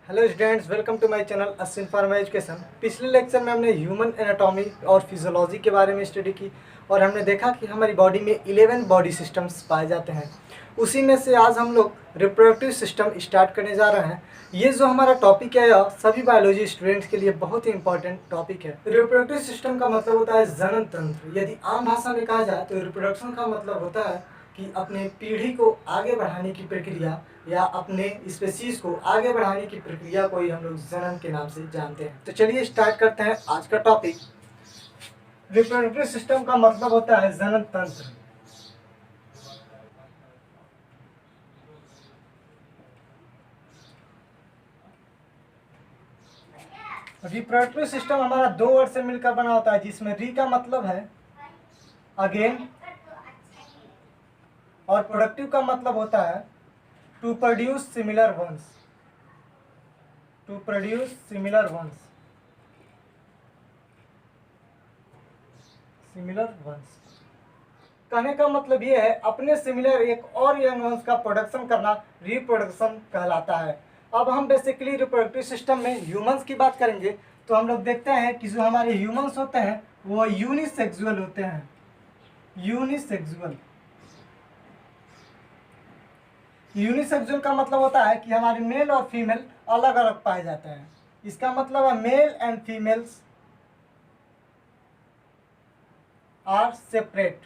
Hello students, welcome to my channel Ashwin pharma education. पिछले lecture में हमने ह्यूमन एनाटॉमी और फिजियोलॉजी के बारे में स्टडी की और हमने देखा कि हमारी बॉडी में 11 बॉडी सिस्टम्स पाए जाते हैं। उसी में से आज हम लोग रिप्रोडक्टिव सिस्टम स्टार्ट करने जा रहे हैं। ये जो हमारा टॉपिक है यह सभी बायोलॉजी स्टूडेंट्स के लिए बहुत ही इंपॉर्टेंट टॉपिक है। रिप्रोडक्टिव सिस्टम का मतलब होता है जनन तंत्र। यदि आम भाषा में कहा जाए तो रिप्रोडक्शन का मतलब होता है कि अपने पीढ़ी को आगे बढ़ाने की प्रक्रिया या अपने स्पेसीज को आगे बढ़ाने की प्रक्रिया को ही हम लोग जनन के नाम से जानते हैं। तो चलिए स्टार्ट करते हैं आज का टॉपिक। रिप्रोडक्टिव सिस्टम का मतलब होता है जनन तंत्र। रिप्रोडक्टिव सिस्टम हमारा दो वर्ड से मिलकर बना होता है, जिसमें री का मतलब है अगेन और प्रोडक्टिव का मतलब होता है to produce similar ones. To produce similar ones. Similar ones कहने का मतलब ये है अपने सिमिलर एक और यंग वंस का प्रोडक्शन करना रिप्रोडक्शन कहलाता है। अब हम बेसिकली रिप्रोडक्टिव सिस्टम में ह्यूमंस की बात करेंगे तो हम लोग देखते हैं कि जो हमारे ह्यूमंस होते हैं वो यूनिसेक्सुअल होते हैं। यूनिसेक्सुअल। यूनिसेक्सुअल का मतलब होता है कि हमारे मेल और फीमेल अलग अलग पाए जाते हैं। इसका मतलब है male and females are separate.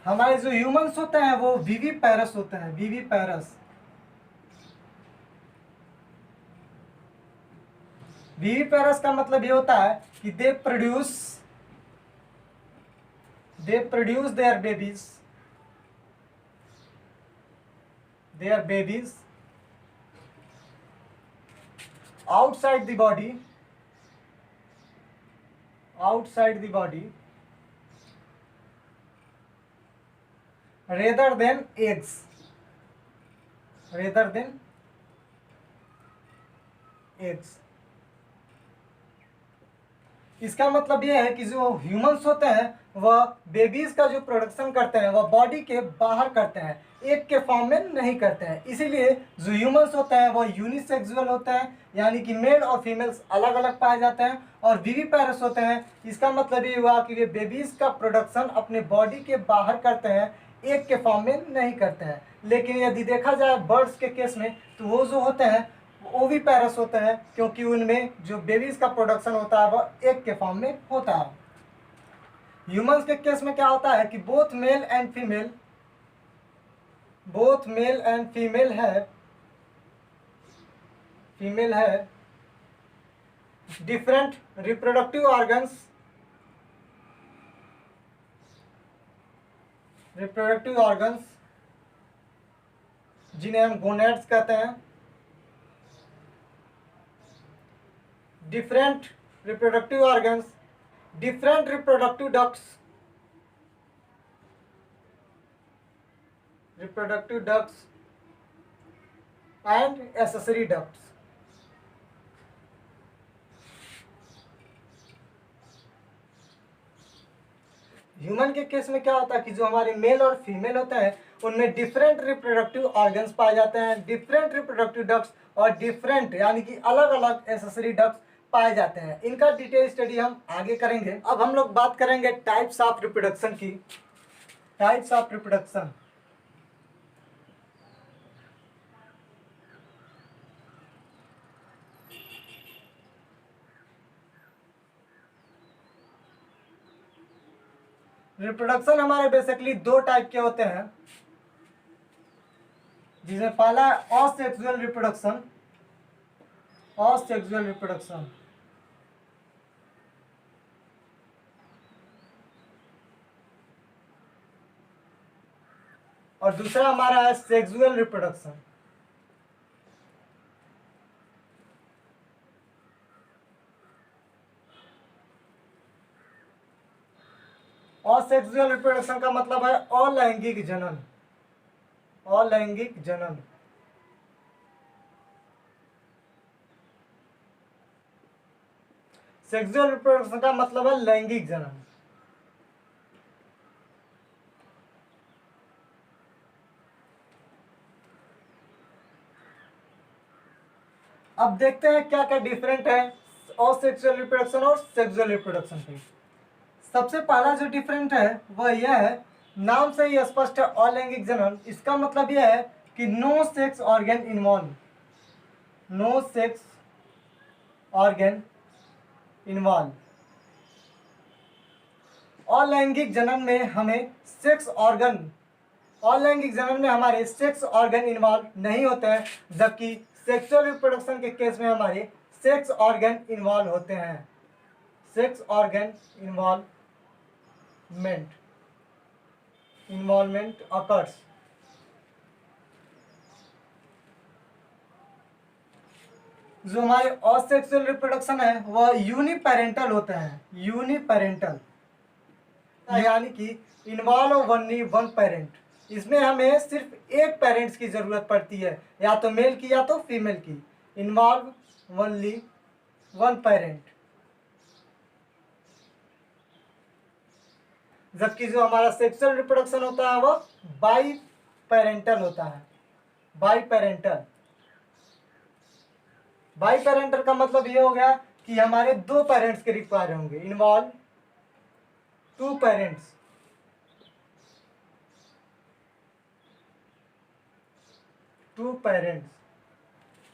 हमारे जो ह्यूमंस होते हैं वो विवी पैरस होते हैं। विवी पैरस। विवी पैरस का मतलब ये होता है कि they produce their babies outside the body rather than eggs। इसका मतलब यह है कि जो ह्यूमंस होते हैं वह बेबीज का जो प्रोडक्शन करते हैं वह बॉडी के बाहर करते हैं, एक के फॉर्म में नहीं करते हैं। इसीलिए जो ह्यूमंस होते हैं वह यूनिसेक्सुअल होते हैं, यानी कि मेल और फीमेल्स अलग अलग पाए जाते हैं। और विविपेरस होते हैं, इसका मतलब ये हुआ कि वे बेबीज का प्रोडक्शन अपने बॉडी के बाहर करते हैं, एक के फॉर्म में नहीं करते हैं। लेकिन यदि देखा जाए बर्ड्स के केस में तो वो जो होते हैं ओविपेरस होते हैं, क्योंकि उनमें जो बेबीज का प्रोडक्शन होता है वह एक के फॉर्म में होता है। ह्यूमंस के केस में क्या होता है कि बोथ मेल एंड फीमेल है डिफरेंट रिप्रोडक्टिव ऑर्गन्स जिन्हें हम गोनेड्स कहते हैं। Different reproductive organs, different reproductive ducts and accessory ducts. Human के केस में क्या होता है कि जो हमारे मेल और फीमेल होते हैं उनमें डिफरेंट रिप्रोडक्टिव ऑर्गन्स पाए जाते हैं, डिफरेंट रिप्रोडक्टिव डक्ट्स और डिफरेंट यानी कि अलग अलग एक्सेसरी डक्ट्स पाए जाते हैं। इनका डिटेल स्टडी हम आगे करेंगे। अब हम लोग बात करेंगे टाइप्स ऑफ रिप्रोडक्शन की। Types of reproduction. रिप्रोडक्शन हमारे बेसिकली दो टाइप के होते हैं, जिसमें पहला है असेक्सुअल रिप्रोडक्शन। और दूसरा हमारा है सेक्सुअल रिप्रोडक्शन। असेक्सुअल रिप्रोडक्शन का मतलब है अलैंगिक जनन। सेक्सुअल रिप्रोडक्शन का मतलब है लैंगिक जनन। अब देखते हैं क्या क्या डिफरेंट है और सेक्सुअल रिप्रोडक्शन और सेक्सुअल रिप्रोडक्शन पे। सबसे पहला जो डिफरेंट है वह यह है, नाम से ही स्पष्ट है अलैंगिक जनन। इसका मतलब यह है कि no sex organ involve, no sex organ involve. अलैंगिक जनन में हमें सेक्स ऑर्गन, अलैंगिक जनन में हमारे सेक्स ऑर्गन इन्वॉल्व नहीं होते हैं, जबकि सेक्सुअल रिप्रोडक्शन के केस में हमारे सेक्स ऑर्गन इन्वॉल्व होते हैं। Sex organ involvement occurs. जो हमारे असेक्सुअल रिप्रोडक्शन है वह यूनिपेरेंटल होते हैं, यूनिपेरेंटल, यानी कि इन्वॉल्व ओनली वन पेरेंट। इसमें हमें सिर्फ एक पेरेंट्स की जरूरत पड़ती है, या तो मेल की या तो फीमेल की। Involve only one parent. जबकि जो हमारा सेक्सुअल रिप्रोडक्शन होता है वह बाई पेरेंटल होता है, बाई पेरेंटल। बाई पेरेंटल का मतलब ये हो गया कि हमारे दो पेरेंट्स के रिक्वायर होंगे, involve two parents. Two parents.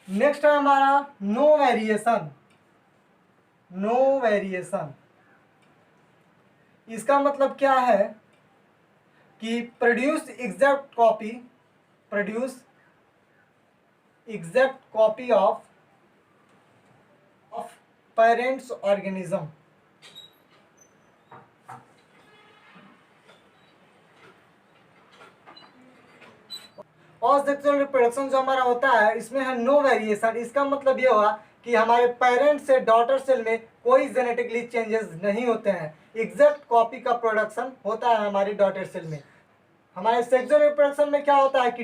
Next है हमारा नो वेरिएशन, नो वेरिएशन। इसका मतलब क्या है कि produce exact copy, produce exact copy of parents organism. और सेक्सुअल रिप्रोडक्शन जो हमारा होता है इसमें है नो वेरिएशन। इसका मतलब ये हुआ कि हमारे पेरेंट्स से डॉटर सेल में कोई जेनेटिकली चेंजेस नहीं होते हैं, एग्जैक्ट कॉपी का प्रोडक्शन होता है हमारी डॉटर सेल में। हमारे सेक्सुअल रिप्रोडक्शन में क्या होता है कि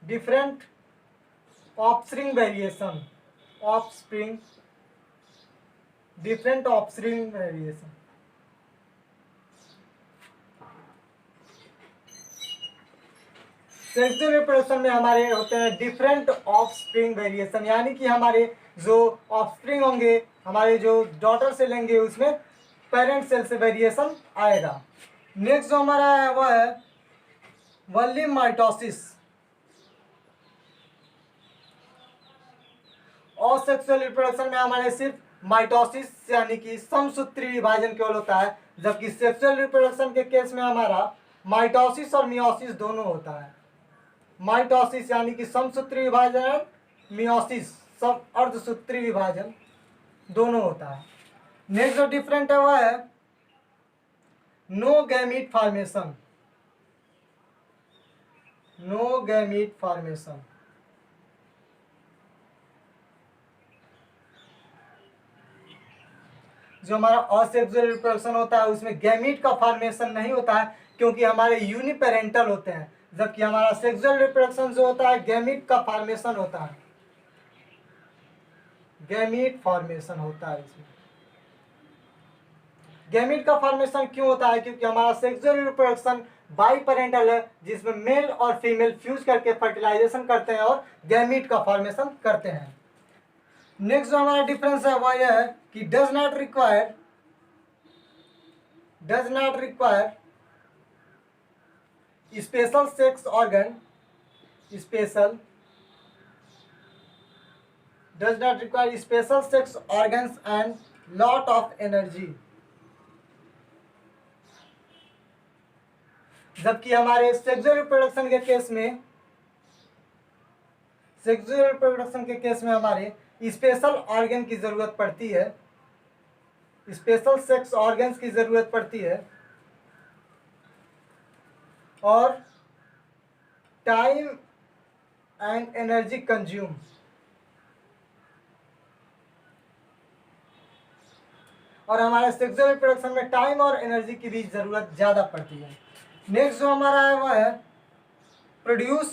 different offspring variation, offspring, different offspring variation. Sexual reproduction में हमारे होते हैं डिफरेंट ऑफस्प्रिंग वेरिएशन, यानी कि हमारे जो ऑफस्प्रिंग होंगे, हमारे जो डॉटर सेल लेंगे उसमें पेरेंट सेल से वेरिएशन आएगा। नेक्स्ट जो हमारा है वह है वनली माइटोसिस। और सेक्सुअल रिप्रोडक्शन में हमारे सिर्फ माइटोसिस यानी कि समसूत्री विभाजन केवल होता है, जबकि सेक्सुअल रिप्रोडक्शन के केस में हमारा माइटोसिस और मियोसिस दोनों होता है। माइटोसिस यानी कि समसूत्री विभाजन, मियोसिस सब अर्धसूत्री विभाजन दोनों होता है। नेक्स्ट जो डिफरेंट है वह है no gamete formation, no gamete formation. जो हमारा असेक्सुअल रिप्रोडक्शन होता है उसमें गैमीट का फॉर्मेशन नहीं होता है, क्योंकि हमारे यूनिपेरेंटल होते हैं, जबकि हमारा सेक्सुअल रिप्रोडक्शन जो होता है गैमीट का फॉर्मेशन होता है, गैमीट फॉर्मेशन होता है। इसमें गैमीट का फॉर्मेशन क्यों होता है? क्योंकि हमारा सेक्सुअल रिप्रोडक्शन बाई पेरेंटल है, जिसमें मेल और फीमेल फ्यूज करके फर्टिलाइजेशन करते हैं और गैमीट का फॉर्मेशन करते हैं। नेक्स्ट जो हमारा डिफरेंस है वह यह है कि does not require special sex organ, special does not require special sex organs and lot of energy। जबकि हमारे सेक्सुअल रिप्रोडक्शन के केस में, सेक्सुअल रिप्रोडक्शन के केस में हमारे स्पेशल ऑर्गन की जरूरत पड़ती है, स्पेशल सेक्स ऑर्गन्स की जरूरत पड़ती है, और टाइम एंड एनर्जी कंज्यूम। और हमारे सेक्सुअल रिप्रोडक्शन में टाइम और एनर्जी की भी जरूरत ज्यादा पड़ती है। नेक्स्ट जो हमारा है वह है प्रोड्यूस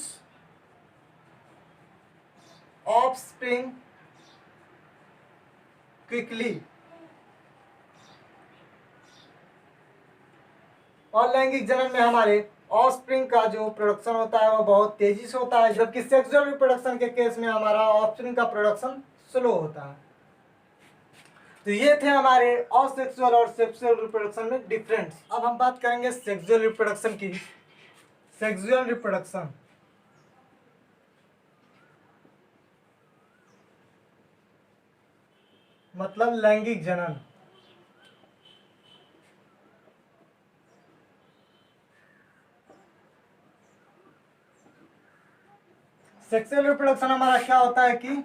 ऑफस्प्रिंग क्विकली। और लैंगिक जनन में हमारे ऑफस्प्रिंग का जो प्रोडक्शन होता है वो बहुत तेजी से होता है, जबकि सेक्सुअल रिप्रोडक्शन के केस में हमारा ऑफस्प्रिंग का प्रोडक्शन स्लो होता है। तो ये थे हमारे असेक्सुअल और सेक्सुअल रिप्रोडक्शन में डिफरेंस। अब हम बात करेंगे सेक्सुअल रिप्रोडक्शन की। सेक्सुअल रिप्रोडक्शन मतलब लैंगिक जनन। सेक्सुअल रिप्रोडक्शन हमारा क्या होता है कि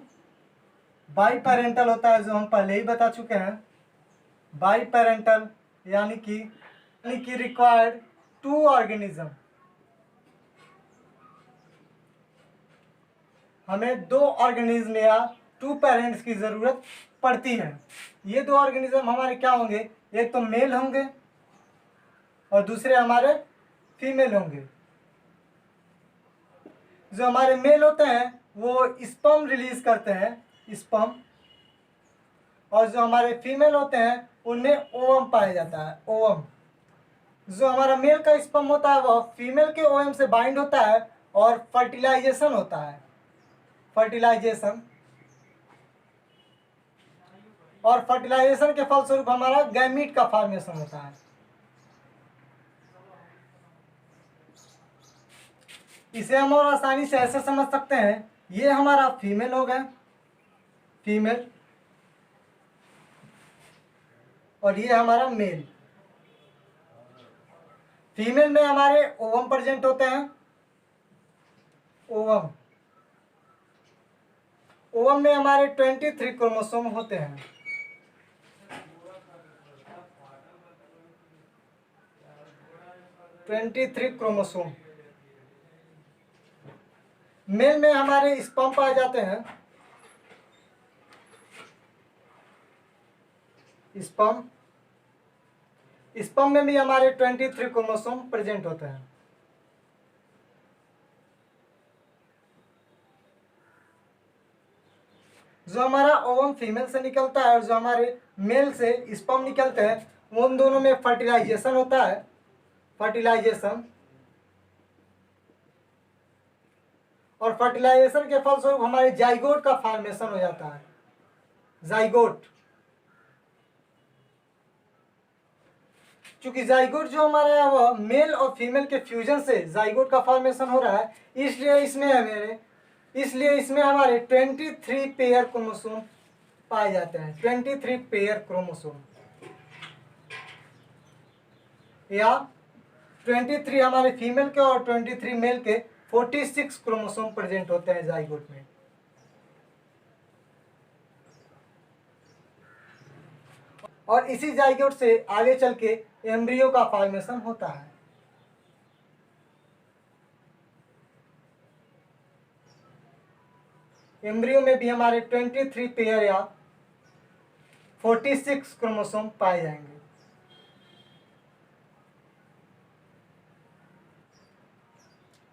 बाई पेरेंटल होता है, जो हम पहले ही बता चुके हैं। बाई पेरेंटल यानी कि रिक्वायर्ड टू ऑर्गेनिज्म, हमें दो ऑर्गेनिज्म या टू पेरेंट्स की जरूरत पड़ती है। ये दो ऑर्गेनिज्म हमारे क्या होंगे, एक तो मेल होंगे और दूसरे हमारे फीमेल होंगे। जो हमारे मेल होते हैं वो स्पर्म रिलीज करते हैं, स्पर्म, और जो हमारे फीमेल होते हैं उनमें ओवम पाया जाता है, ओवम। जो हमारा मेल का स्पर्म होता है वह फीमेल के ओवम से बाइंड होता है और फर्टिलाइजेशन होता है, फर्टिलाइजेशन, और फर्टिलाइजेशन के फलस्वरूप हमारा गैमीट का फॉर्मेशन होता है। इसे हम और आसानी से ऐसे समझ सकते हैं, ये हमारा फीमेल हो गया, फीमेल, और ये हमारा मेल। फीमेल में हमारे ओवम प्रेजेंट होते हैं, ओवम। ओवम में हमारे 23 क्रोमोसोम होते हैं। क्रोमोसोम। मेल में हमारे स्पर्म पाए जाते हैं, स्पर्म। स्पर्म में भी हमारे 23 क्रोमोसोम प्रेजेंट होते हैं। जो हमारा ओवम फीमेल से निकलता है और जो हमारे मेल से स्पर्म निकलते हैं, उन दोनों में फर्टिलाइजेशन होता है, फर्टिलाइजेशन, और फर्टिलाइजेशन के फलस्वरूप हमारे जाइगोट का फॉर्मेशन हो जाता है, जाइगोट। चूंकि जाइगोट जो हमारा है वह मेल और फीमेल के फ्यूजन से जाइगोट का फॉर्मेशन हो रहा है, इसलिए इसमें हमारे 23 पेयर क्रोमोसोम पाए जाते हैं, 23 पेयर क्रोमोसोम, या 23 हमारे फीमेल के और 23 मेल के 46 क्रोमोसोम प्रेजेंट होते हैं जाइगोट में। और इसी जाइगोट से आगे चल के एम्ब्रियो का फॉर्मेशन होता है। एम्ब्रियो में भी हमारे 23 पेयर या 46 क्रोमोसोम पाए जाएंगे।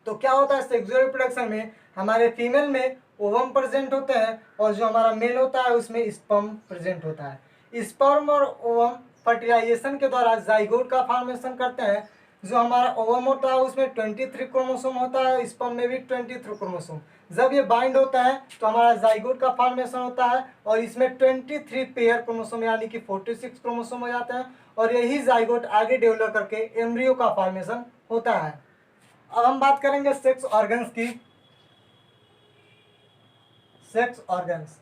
तो क्या होता है सेक्सुअल रिप्रोडक्शन में, हमारे फीमेल में ओवम प्रेजेंट होते हैं और जो हमारा मेल होता है उसमें स्पर्म प्रेजेंट होता है। स्पर्म और ओवम फर्टिलाइजेशन के द्वारा जाइगोट का फॉर्मेशन करते हैं। जो हमारा ओवम होता है उसमें 23 क्रोमोसोम होता है, स्पर्म में भी 23 क्रोमोसोम। जब ये बाइंड होता है तो हमारा जाइगोट का फॉर्मेशन होता है और इसमें 23 पेयर क्रोमोसोम यानी कि 46 क्रोमोसोम हो जाते हैं, और यही जाइगोट आगे डेवलप करके एम्ब्रियो का फॉर्मेशन होता है। अब हम बात करेंगे सेक्स ऑर्गन्स की। सेक्स ऑर्गन्स,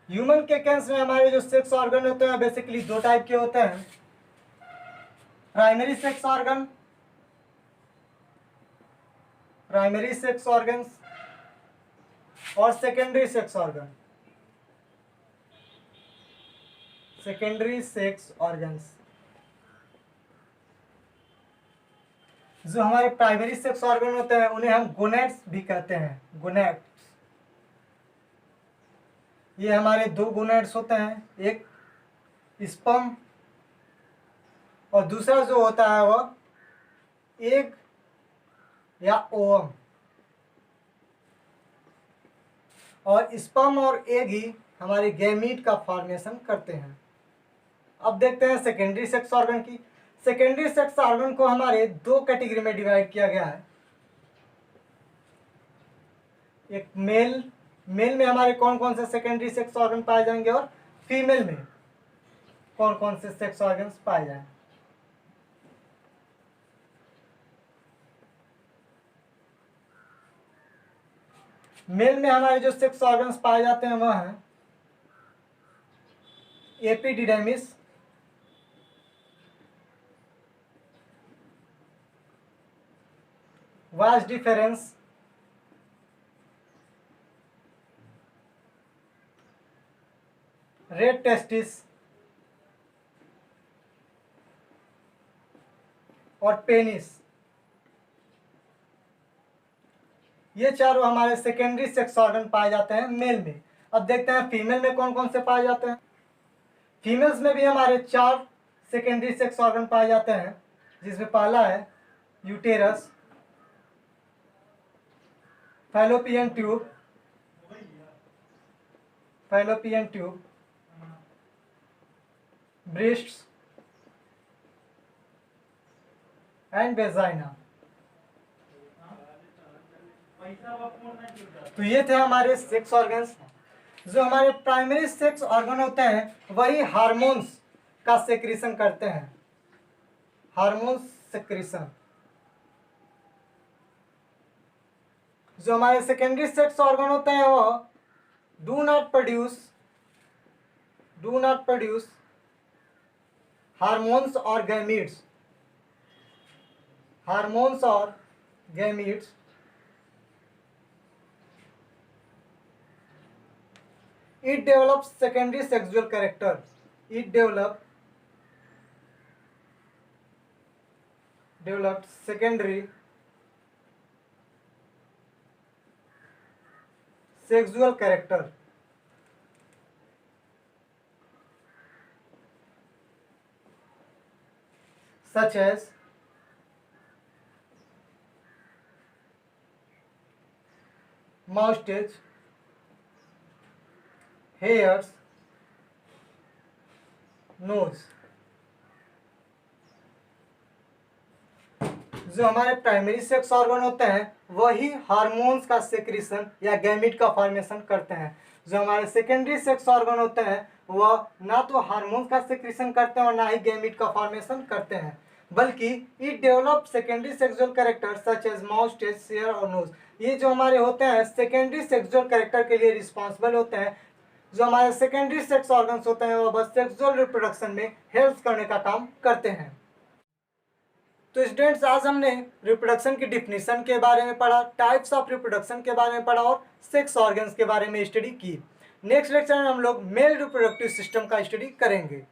ह्यूमन के केस में हमारे जो सेक्स ऑर्गन होते हैं बेसिकली दो टाइप के होते हैं, primary sex organ, primary sex organs, और secondary sex organ, secondary sex organs. जो हमारे प्राइमरी सेक्स ऑर्गन होते हैं उन्हें हम गोनेड्स भी कहते हैं, गोनेड्स। ये हमारे दो गोनेड्स होते हैं, एक स्पर्म और दूसरा जो होता है वह एग या ओवम। और स्पर्म और एग ही हमारे गैमीट का फॉर्मेशन करते हैं। अब देखते हैं सेकेंडरी सेक्स ऑर्गन की। सेकेंडरी सेक्स ऑर्गन को हमारे दो कैटेगरी में डिवाइड किया गया है। एक मेल में हमारे कौन कौन से सेकेंडरी सेक्स ऑर्गन पाए जाएंगे और फीमेल में कौन कौन से सेक्स ऑर्गन्स पाए जाएंगे। मेल में हमारे जो सेक्स ऑर्गन्स पाए जाते हैं वह हैं एपिडिडर्मिस, वास डिफरेंस, रेड टेस्टिस और पेनिस। ये चारों हमारे सेकेंडरी सेक्स ऑर्गन पाए जाते हैं मेल में। अब देखते हैं फीमेल में कौन कौन से पाए जाते हैं। फीमेल्स में भी हमारे 4 सेकेंडरी सेक्स ऑर्गन पाए जाते हैं, जिसमें पहला है uterus, fallopian tube, breasts and vagina. तो ये थे हमारे सेक्स ऑर्गन्स। जो हमारे प्राइमरी सेक्स ऑर्गन होते हैं वही हार्मोन्स का सेक्रेशन करते हैं। Hormones secretion. जो हमारे सेकेंडरी सेक्स ऑर्गन होते हैं वो डू नॉट प्रोड्यूस हार्मोन्स और gametes. It develops secondary sexual character. Developed secondary sexual character, such as moustache, hairs, nose। जो हमारे प्राइमरी सेक्स ऑर्गन होते हैं वही हार्मोन्स का सेक्रेशन या गैमीट का फॉर्मेशन करते हैं। जो हमारे सेकेंडरी सेक्स ऑर्गन होते हैं वह ना तो हार्मोन्स का सेक्रेशन करते हैं और ना ही गैमीट का फॉर्मेशन करते हैं, बल्कि it develop secondary sexual character such as mouth, taste, hair और नोज। ये जो हमारे होते हैं सेकेंडरी सेक्सुअल कैरेक्टर के लिए रिस्पॉन्सिबल होते हैं। जो हमारे सेकेंडरी सेक्स ऑर्गन्स होते हैं वह बस सेक्सुअल रिप्रोडक्शन में हेल्प करने का काम करते हैं। तो स्टूडेंट्स, आज हमने रिप्रोडक्शन की डिफिनीशन के बारे में पढ़ा, टाइप्स ऑफ रिप्रोडक्शन के बारे में पढ़ा और सेक्स ऑर्गन्स के बारे में स्टडी की। नेक्स्ट लेक्चर में हम लोग मेल रिप्रोडक्टिव सिस्टम का स्टडी करेंगे।